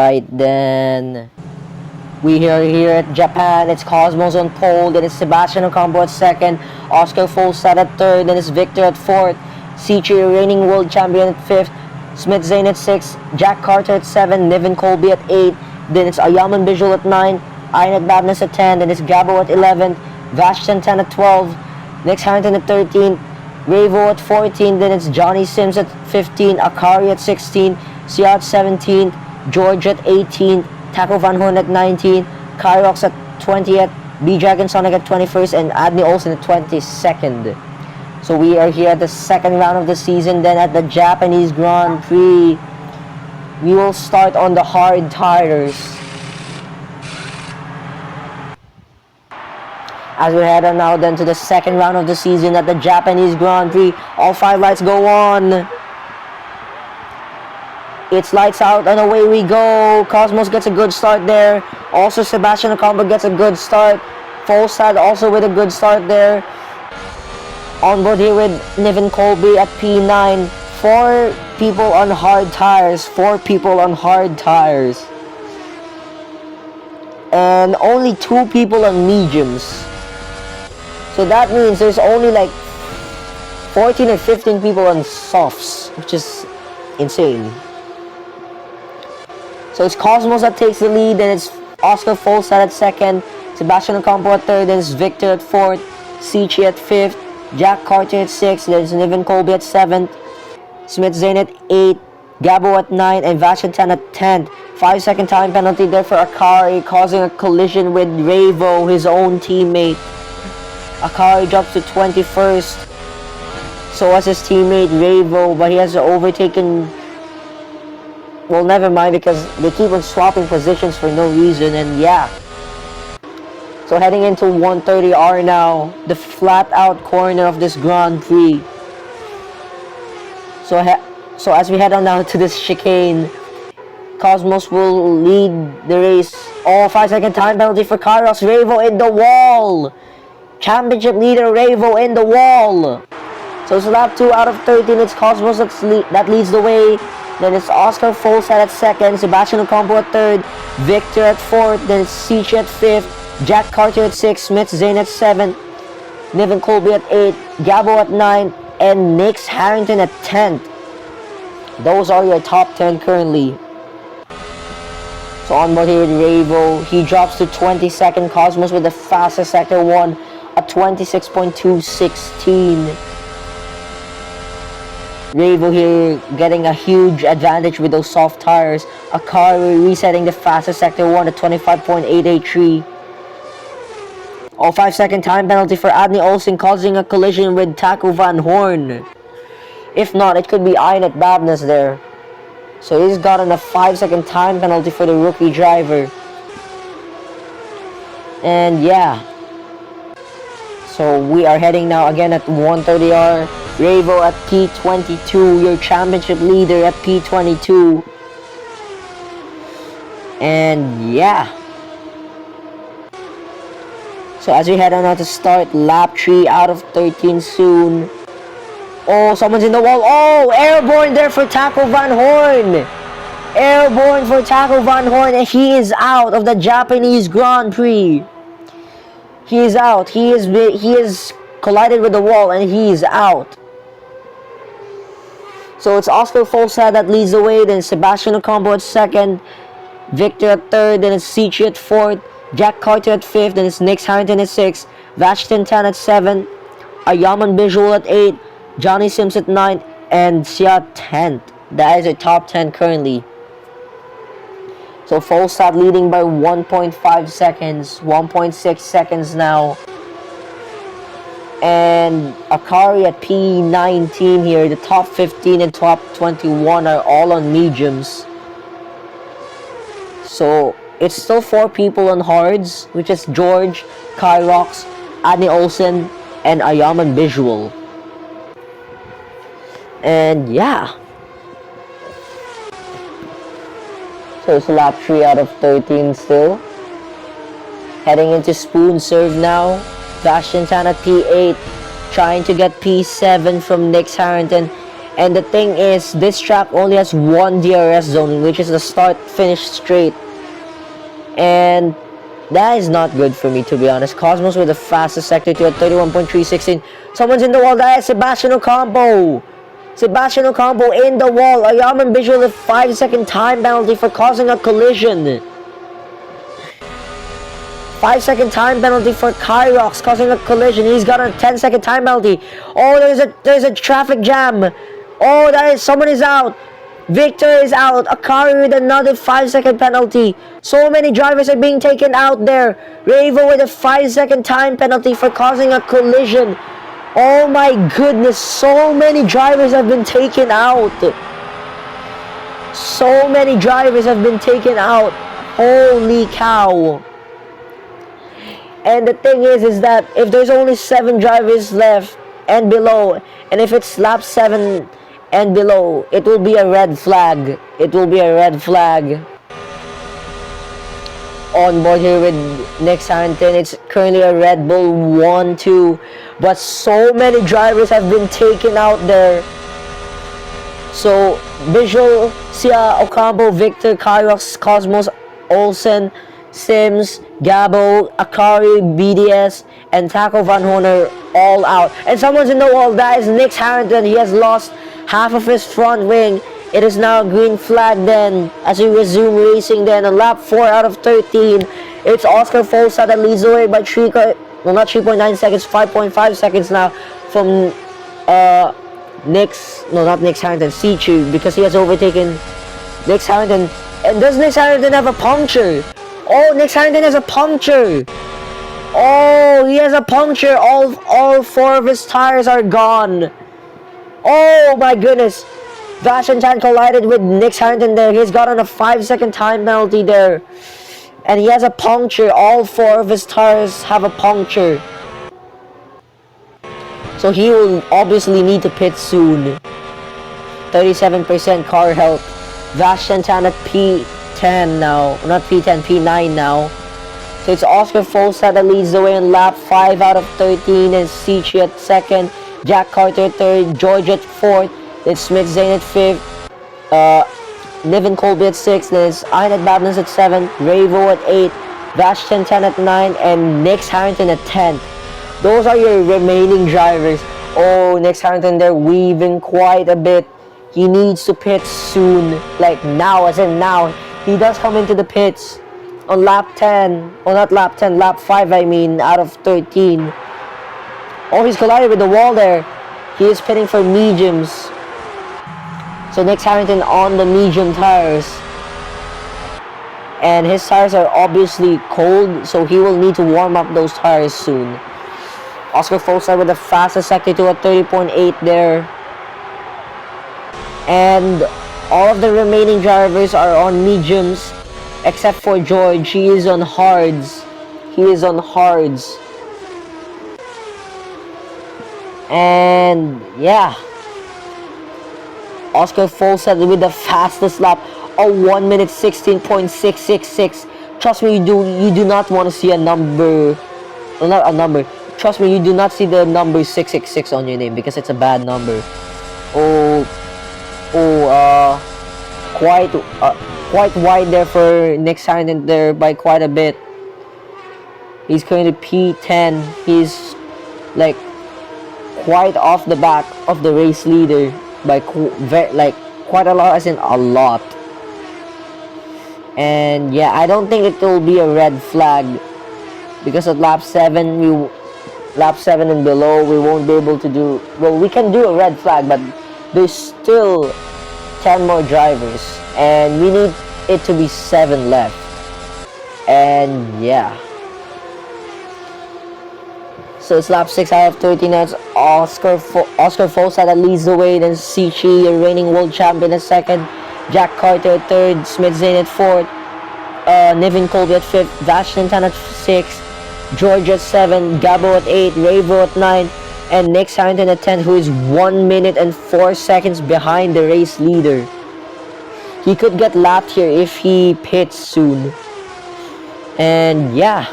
right, then we are here at Japan. It's Cosmos on pole, then it's Sebastian Ocampo at second, Oscar Folstad at third, then it's Victor at fourth, Sichi, reigning world champion, at fifth, Smith Zane at sixth, Jack Carter at seven, Niven Colby at eight, then it's Ayaman Visual at nine, Inet Badness at 10, then it's Gabo at 11, Vashton 10 at 12, Nick Harrington at 13, Ravo at 14, then it's Johnny Sims at 15, Akari at 16, Siat 17, George at 18, Taco Van Horn at 19, Kyrox at 20th, B-Dragon Sonic at 21st, and Adney Olsen at 22nd. So we are here at the second round of the season. Then at the Japanese Grand Prix, we will start on the hard tires. As we head on now then to the second round of the season at the Japanese Grand Prix, all 5 lights go on. It's lights out and away we go. Cosmos gets a good start there. Also Sebastian Ocampo gets a good start. Folstad also with a good start there. On board here with Niven Colby at P9. 4 people on hard tires. 4 people on hard tires. And only 2 people on mediums. So that means there's only like 14 or 15 people on softs, which is insane. So it's Cosmos that takes the lead, then it's Oscar Folstad at second, Sebastian Ocampo at third, then it's Victor at fourth, Sichi at fifth, Jack Carter at sixth, then it's Niven Colby at seventh, Smith Zane at 8, Gabo at 9, and Vashington at 10th. 5-second time penalty there for Akari, causing a collision with Ravo, his own teammate. Akari drops to 21st, so as his teammate Ravo, but he has overtaken. Well, never mind, because they keep on swapping positions for no reason, and yeah. So heading into 130R now, the flat out corner of this Grand Prix. So as we head on now to this chicane, Cosmos will lead the race. Oh, 5-second time penalty for Kairos. Ravo in the wall. Championship leader Ravo in the wall. So it's lap 2 out of 13. It's Cosmos that leads the way. Then it's Oscar Folstad at second, Sebastian Ocampo at third, Victor at fourth, then it's Sichi at fifth, Jack Carter at sixth, Smith Zane at seventh, Niven Colby at 8, Gabo at 9, and Nick Harrington at 10th. Those are your top 10 currently. So on board here with Ravo, he drops to 22nd, Cosmos with the fastest sector 1 at 26.216. Ravo here getting a huge advantage with those soft tires. Akari resetting the fastest sector 1 at 25.883. Oh, 5-second time penalty for Adney Olsen, causing a collision with Taco Van Horn. If not, it could be Inet Babness there. So he's gotten a 5-second time penalty for the rookie driver. And yeah. So we are heading now again at 130R. Ravo at P22, your championship leader at P22. And yeah. So as we head on now to start lap 3 out of 13 soon. Oh, someone's in the wall. Oh, airborne there for Taco Van Horn. Airborne for Taco Van Horn, and he is out of the Japanese Grand Prix. He is out. He is collided with the wall, and he is out. So it's Oscar Folstad that leads the way, then Sebastian Ocampo at second, Victor at third, then it's Sichi at fourth, Jack Carter at fifth, then it's Nick Harrington at sixth, Vashton 10 at 7, Ayaman Visual at 8, Johnny Sims at 9, and Siat 10th. That is a top 10 currently. So Folstad leading by 1.5 seconds, 1.6 seconds now. And Akari at P19 here. The top 15 and top 21 are all on mediums. So it's still 4 people on hards, which is George, Kyrox, Adney Olsen, and Ayaman Visual. And yeah. So it's lap 3 out of 13 still. Heading into spoon serve now. Vashington at P8, trying to get P7 from Nick Harrington. And the thing is, this track only has one DRS zone, which is the start-finish straight. And that is not good for me, to be honest. Cosmos with the fastest sector to at 31.316. Someone's in the wall. That is Sebastian Ocampo. Sebastian Ocampo in the wall. A Yaman visual with 5-second time penalty for causing a collision. 5-second time penalty for Kyrox causing a collision. He's got a 10-second time penalty. Oh, there's a traffic jam. Oh, someone is out. Victor is out. Akari with another 5-second penalty. So many drivers are being taken out there. Ravo with a 5-second time penalty for causing a collision. Oh my goodness, so many drivers have been taken out. So many drivers have been taken out. Holy cow. And the thing is that if there's only 7 drivers left and below, and if it's lap 7 and below, it will be a red flag. It will be a red flag. On board here with Nick Harrington, it's currently a Red Bull 1-2, but so many drivers have been taken out there. So Visual, Sia, Ocampo, Victor, Kyrox, Cosmos, Olsen, Sims, Gabo, Akari, BDS, and Taco Van Horner all out. And someone's in the wall. That is Nick Harrington. He has lost half of his front wing. It is now a green flag then as we resume racing then on lap 4 out of 13. It's Oscar Folsa that leads the way by 3.9 seconds, 5.5 seconds now from not Nick Harrington, Sichu, because he has overtaken Nick Harrington. And does Nick Harrington have a puncture? Oh, Nick Harrington has a puncture. Oh, he has a puncture. All 4 of his tires are gone. Oh my goodness. Vashentan collided with Nick Harrington there. He's gotten a 5-second time penalty there. And he has a puncture. All 4 of his tires have a puncture. So he will obviously need to pit soon. 37% car health. Vashentan at P10 now. Not P10, P9 now. So it's Oscar Folsa that leads the way in lap 5 out of 13. And Sichi at 2nd. Jack Carter 3rd. George at 4th. It's Smith Zane at 5th, Niven Colby at 6th, then it's Einat Babness at 7th, Ravo at 8th, Vashton 10 at 9, and Nix Harrington at 10th. Those are your remaining drivers. Oh, Nix Harrington, they're weaving quite a bit. He needs to pit soon, like now, as in now. He does come into the pits on lap 10, or not lap 10, lap 5 I mean, out of 13. Oh, he's collided with the wall there. He is pitting for mediums. So Nick Harrington on the medium tires. And his tires are obviously cold, so he will need to warm up those tires soon. Oscar Folsa with the fastest sector to a 30.8 there. And all of the remaining drivers are on mediums, except for George. He is on hards. He is on hards. And yeah. Oscar Folsa with the fastest lap, a 1 minute 16.666. Trust me, you do not want to see a number, well, not a number. Trust me, you do not see the number 666 on your name because it's a bad number. Quite wide there for Nick Harrington there by quite a bit. He's currently P10. He's like quite off the back of the race leader by quite a lot, as in a lot. And yeah, I don't think it will be a red flag because at lap 7 and below we won't be able to do, well, we can do a red flag, but there's still 10 more drivers and we need it to be 7 left. And yeah, so it's lap 6 out of 13. Now it's Oscar Folsa that leads the way. Then Sichi, a reigning world champion, at 2nd. Jack Carter at 3rd. Smith Zane at 4th. Niven Colby at 5th. Vashington at 6th. George at 7. Gabo at 8. Ravo at 9. And Nick Harrington at 10, who is 1 minute and 4 seconds behind the race leader. He could get lapped here if he pits soon. And yeah.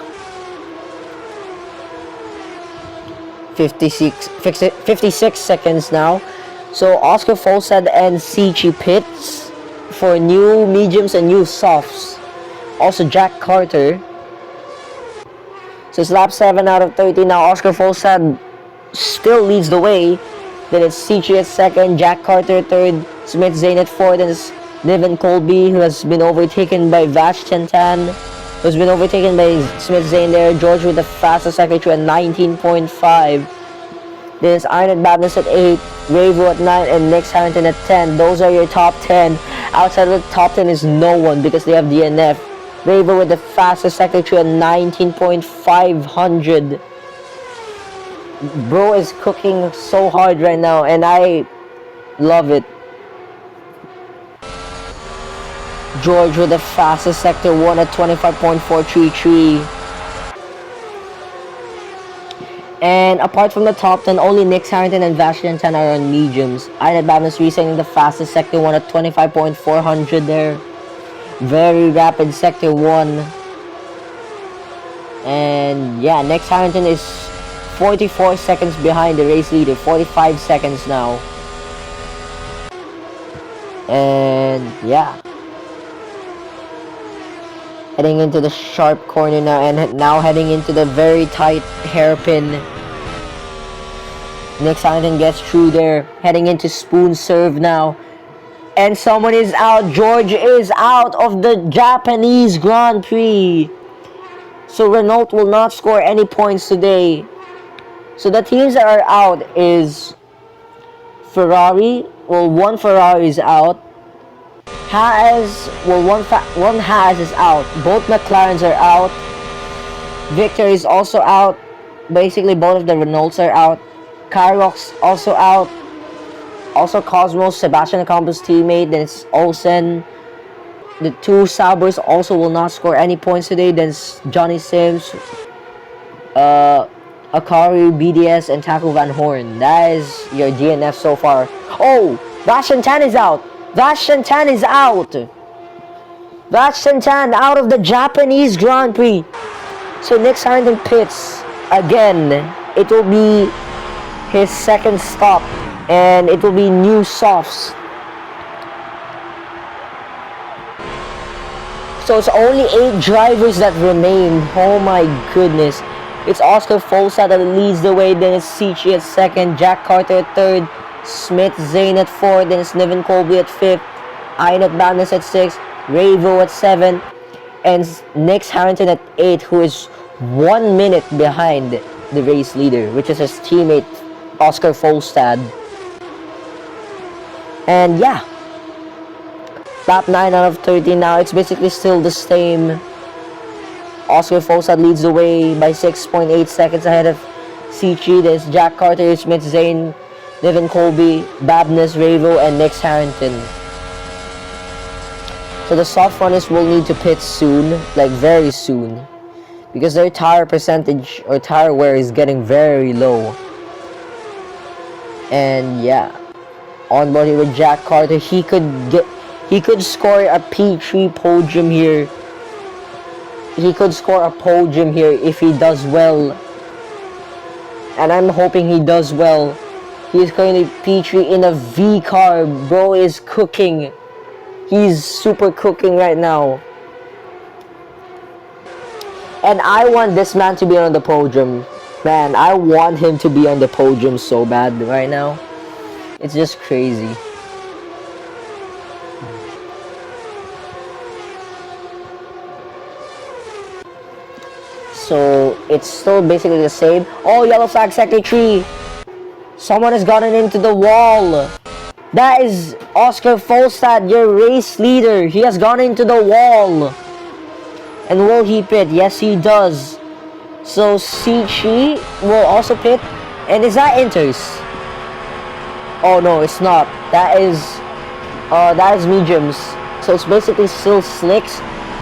56 seconds now. So Oscar Folstad and Sichi pits for new mediums and new softs. Also Jack Carter. So it's lap 7 out of 30 now. Oscar Folstad still leads the way. Then it's Sichi at second, Jack Carter third, Smith Zane at fourth, and it's Niven Colby, who has been overtaken by Vash Chantan, who's been overtaken by Smith Zane there. George with the fastest second at 19.5. Then it's Iron Babness at 8, Ravo at 9, and Nick Harrington at 10. Those are your top 10. Outside of the top 10 is no one because they have DNF. Ravo with the fastest second at 19.500. Bro is cooking so hard right now, and I love it. George with the fastest sector 1 at 25.433. And apart from the top 10, only Nick Harrington and Vashian 10 are on mediums. Iron Babness resetting the fastest sector 1 at 25.400 there. Very rapid sector 1. And yeah, Nick Harrington is 44 seconds behind the race leader, 45 seconds now. And yeah, heading into the sharp corner now, and now heading into the very tight hairpin. Nick Harrington gets through there, heading into spoon serve now. And someone is out. George is out of the Japanese Grand Prix. So Renault will not score any points today. So the teams that are out is Ferrari. Well, one Ferrari is out. Haas, well, one Haas is out. Both McLarens are out. Victor is also out. Basically, both of the Renaults are out. Kyrox also out. Also Cosmos, Sebastian Ocampo's teammate. Then it's Olsen. The two Saubers also will not score any points today. Then it's Johnny Sims, Akari, BDS, and Taco Van Horn. That is your DNF so far. Oh, Vash Chantan is out. Vash Chantan is out. Vash Chantan out of the Japanese Grand Prix. So Nick Harrington pits again. It will be his second stop, and it will be new softs. So it's only 8 drivers that remain. Oh my goodness. It's Oscar Folstad that leads the way. Then it's Sichi at second, Jack Carter at third, Smith Zane at fourth, then it's Niven Colby at fifth, Inet Babness at sixth, Ravo at seventh, and Nick Harrington at 8, who is 1 minute behind the race leader, which is his teammate Oscar Folstad. And yeah, lap 9 out of 13 now. It's basically still the same. Oscar Folstad leads the way by 6.8 seconds ahead of Sichi. There's Jack Carter, Smith Zane, Niven Colby, Babness, Ravo, and Nick Harrington. So the soft runners will need to pit soon, like very soon, because their tire percentage or tire wear is getting very low. And yeah, on board here with Jack Carter, he could score a P3 podium here. He could score a podium here if he does well, and I'm hoping he does well. He's currently P3 in a V car. Bro is cooking. He's super cooking right now. And I want this man to be on the podium. Man, I want him to be on the podium so bad right now. It's just crazy. So it's still basically the same. Oh, yellow flag sector 3. Someone has gotten into the wall. That is Oscar Folstad, your race leader. He has gone into the wall. And will he pit? Yes, he does. So Sichi will also pit. And is that Inters? Oh no, it's not. That is mediums. So it's basically still slicks.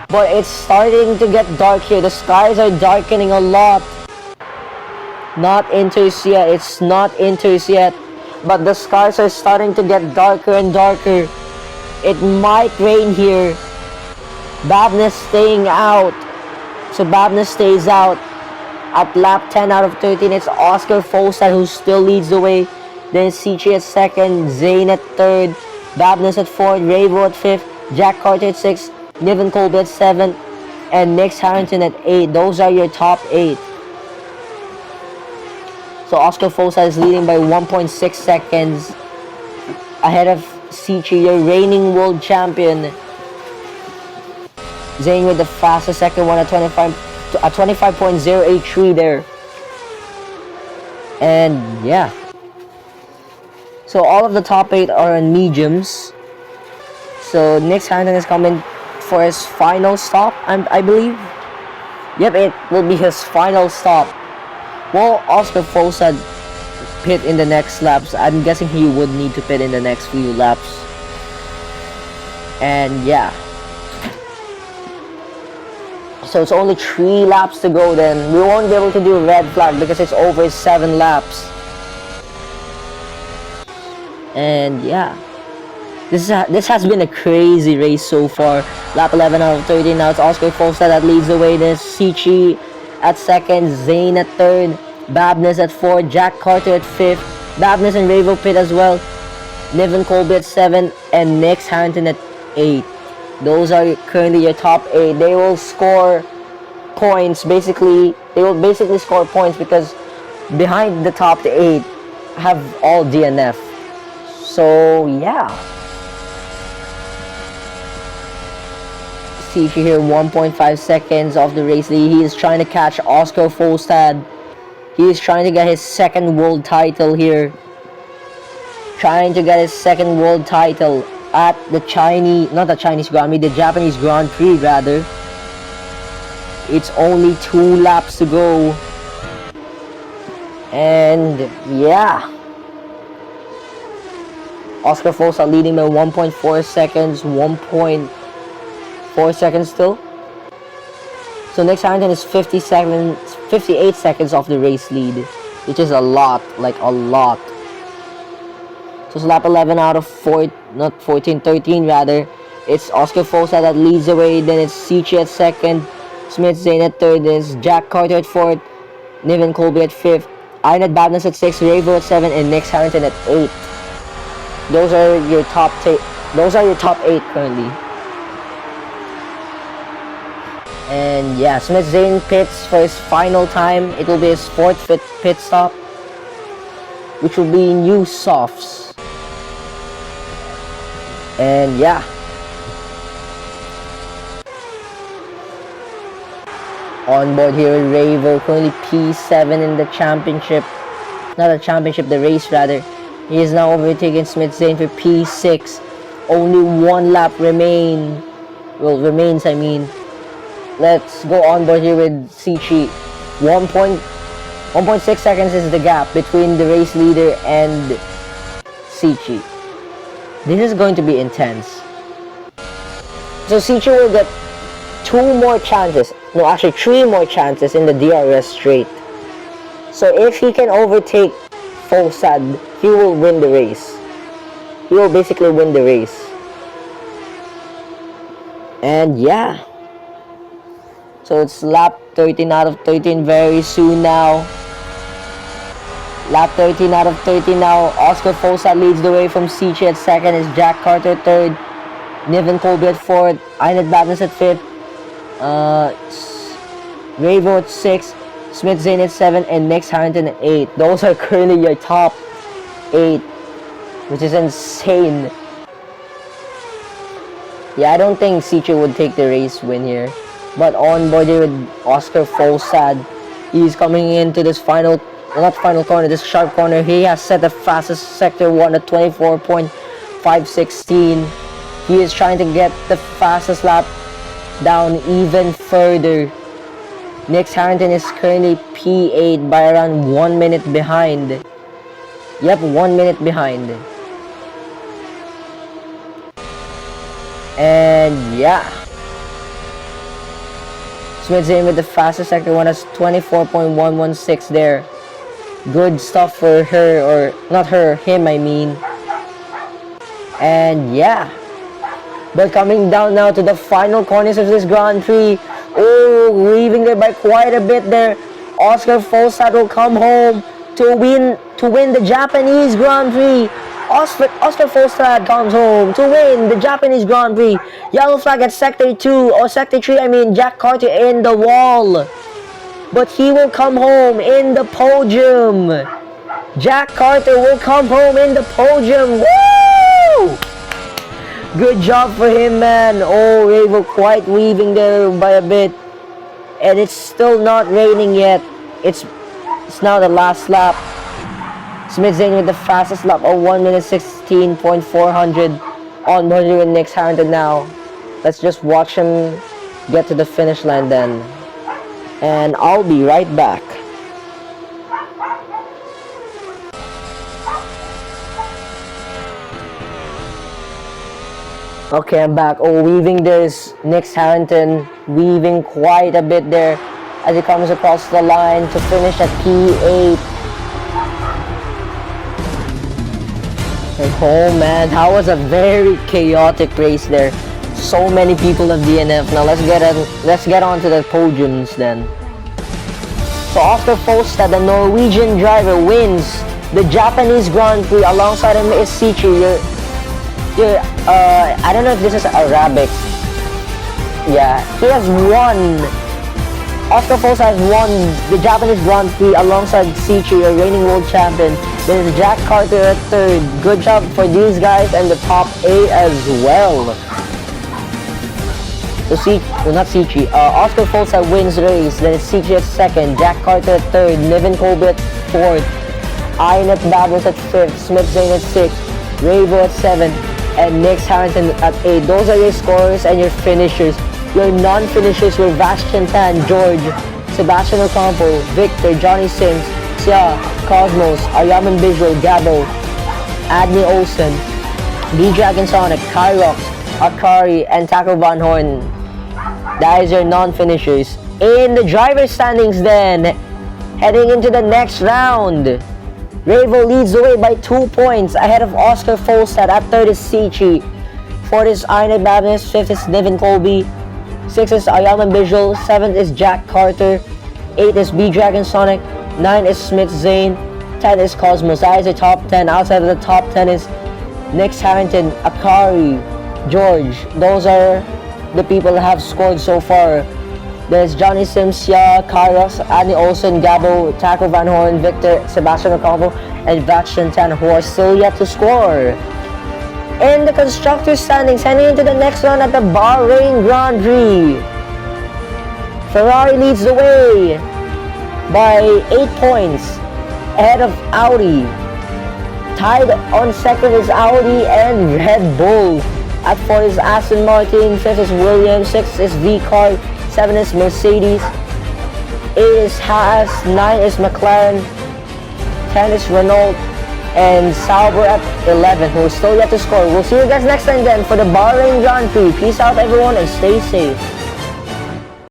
But it's starting to get dark here. The skies are darkening a lot. Not Inters yet. It's not Inters yet. But the skies are starting to get darker and darker. It might rain here. Babness staying out. So Babness stays out. At lap 10 out of 13, it's Oscar Folstad who still leads the way. Then Sichi at second, Zane at third, Babness at fourth, Ravo at fifth, Jack Carter at sixth, Niven Colby at seventh, and Nick Harrington at 8. Those are your top 8. So Oscar Fosa is leading by 1.6 seconds ahead of Sichi, your reigning world champion. Zane with the fastest second one at 25.083 there. And yeah. So all of the top 8 are on mediums. So Nick Harrington is coming for his final stop, I believe. Yep, it will be his final stop. Well, Oscar Fosa pit in the next laps. I'm guessing he would need to pit in the next few laps. And yeah. So it's only 3 laps to go then. We won't be able to do red flag because it's over 7 laps. And yeah. This has been a crazy race so far. Lap 11 out of 13. Now it's Oscar Fosa that leads the way. Then Sichi at second, Zane at third, Babness at fourth, Jack Carter at fifth, Babness and Ravo pit as well, Niven Colby at 7, and Nick Harrington at 8. Those are currently your top 8. They will score points. Basically, they will basically score points because behind the top 8 have all DNF. So yeah. Sichi here, 1.5 seconds off the race lead. He is trying to catch Oscar Folstad. He is trying to get his second world title here. Trying to get his second world title at the the Japanese Grand Prix rather. It's only 2 laps to go. And yeah. Oscar Fosa leading by 1.4 seconds, 1.4 seconds still. So Nick Harrington is 58 seconds off the race lead, which is a lot, like a lot. So it's lap 11 out of 13 rather. It's Oscar Fosa that leads the way, then it's Sichi at second, Smith Zane at third, then it's Jack Carter at fourth, Niven Colby at fifth, Ironhead Badness at 6, Ravo at 7, and Nick Harrington at 8. Those are your top 8 currently. And yeah, Smith Zane pits for his final time. It will be his 4th pit stop, which will be new softs. And yeah. On board here with Ravo, currently P7 in the championship. Not the championship, the race rather. He is now overtaking Smith Zane for P6. Only 1 lap remains, I mean. Let's go on board here with Sichi. 1.6 seconds is the gap between the race leader and Sichi. This is going to be intense. So Sichi will get 3 more chances in the DRS straight. So if he can overtake Folstad, he will win the race. He will basically win the race. And yeah. So it's lap 13 out of 13 very soon now. Lap 13 out of 13 now. Oscar Fosa leads the way from Sichi at second. Is Jack Carter at third. Niven Colby at fourth. Inet Badness at fifth. Ravo at 6. Smith Zane at 7. And Nick Harrington at 8. Those are currently your top 8. Which is insane. Yeah, I don't think Sichi would take the race win here. But on board here with Oscar Folstad, he's coming into this this sharp corner. He has set the fastest sector 1 at 24.516. He is trying to get the fastest lap down even further. Nick Harrington is currently P8 by around 1 minute behind. Yep, 1 minute behind. And yeah. Smith Zane with the fastest sector 1 has 24.116 there. Good stuff for her, or not her, him I mean. And yeah. But coming down now to the final corners of this Grand Prix. Oh, leaving it by quite a bit there. Oscar Folstad will come home to win the Japanese Grand Prix. Oscar Folstad comes home to win the Japanese Grand Prix. Yellow flag at Sector 2, or Sector 3, I mean, Jack Carter in the wall. But he will come home in the podium. Jack Carter will come home in the podium. Woo! Good job for him, man. Oh, Ravo quite weaving there by a bit. And it's still not raining yet. It's now the last lap. Smith Zane with the fastest lap of 1 minute 16.400 on board with Nick Harrington now. Let's just watch him get to the finish line then. And I'll be right back. Okay, I'm back. Oh, weaving there's Nick Harrington, weaving quite a bit there as he comes across the line to finish at P8. Oh man, that was a very chaotic race there. So many people have DNF. Now let's get on to the podiums then. So Oscar Folstad, the Norwegian driver, wins the Japanese Grand Prix. Alongside him is Sichi. I don't know if this is Arabic. Yeah, he has won. Oscar Folstad has won the Japanese Grand Prix alongside Sichi, a reigning world champion. There is Jack Carter at third. Good job for these guys and the top 8 as well. So not Sichi. Oscar Folstad wins the race. Then it's Sichi at second. Jack Carter at third. Niven Colby at fourth. Inet Babos at fifth. Smith Zane at sixth. Ravo at seventh. And Nick Harrington at 8. Those are your scorers and your finishers. Your non-finishers were Vashtian Tan, George, Sebastian Ocampo, Victor, Johnny Sims, Sia, Cosmos, Ayaman Visual, Gabo, Adney Olsen, B-Dragon Sonic, Kyrox, Akari, and Taco Van Horn. That is your non-finishers. In the driver standings then, heading into the next round, Ravo leads the way by 2 points ahead of Oscar Folstad. At third is Sichi. Fourth is Inet Babnis. Fifth is Niven Colby. Sixth is Ayaman Visual. Seventh is Jack Carter. Eighth is B-Dragon Sonic. 9 is Smith Zane. 10 is Cosmos. That is the top 10. Outside of the top 10 is Nick Harrington, Akari, George. Those are the people that have scored so far. There's Johnny Simsia, Kairos, Annie Olsen, Gabo, Taco Van Horn, Victor, Sebastian Ocampo, and Vashtian Tan, who are still yet to score. In the constructors standings, heading into the next round at the Bahrain Grand Prix, Ferrari leads the way by 8 points ahead of Audi. Tied on second is Audi and Red Bull. At 4 is Aston Martin, 5th is Williams, 6th is VCAR, 7 is Mercedes, 8 is Haas, 9 is McLaren, 10 is Renault, and Sauber at 11, who is still yet to score. We'll see you guys next time then for the Bahrain Grand Prix. Peace out everyone and stay safe.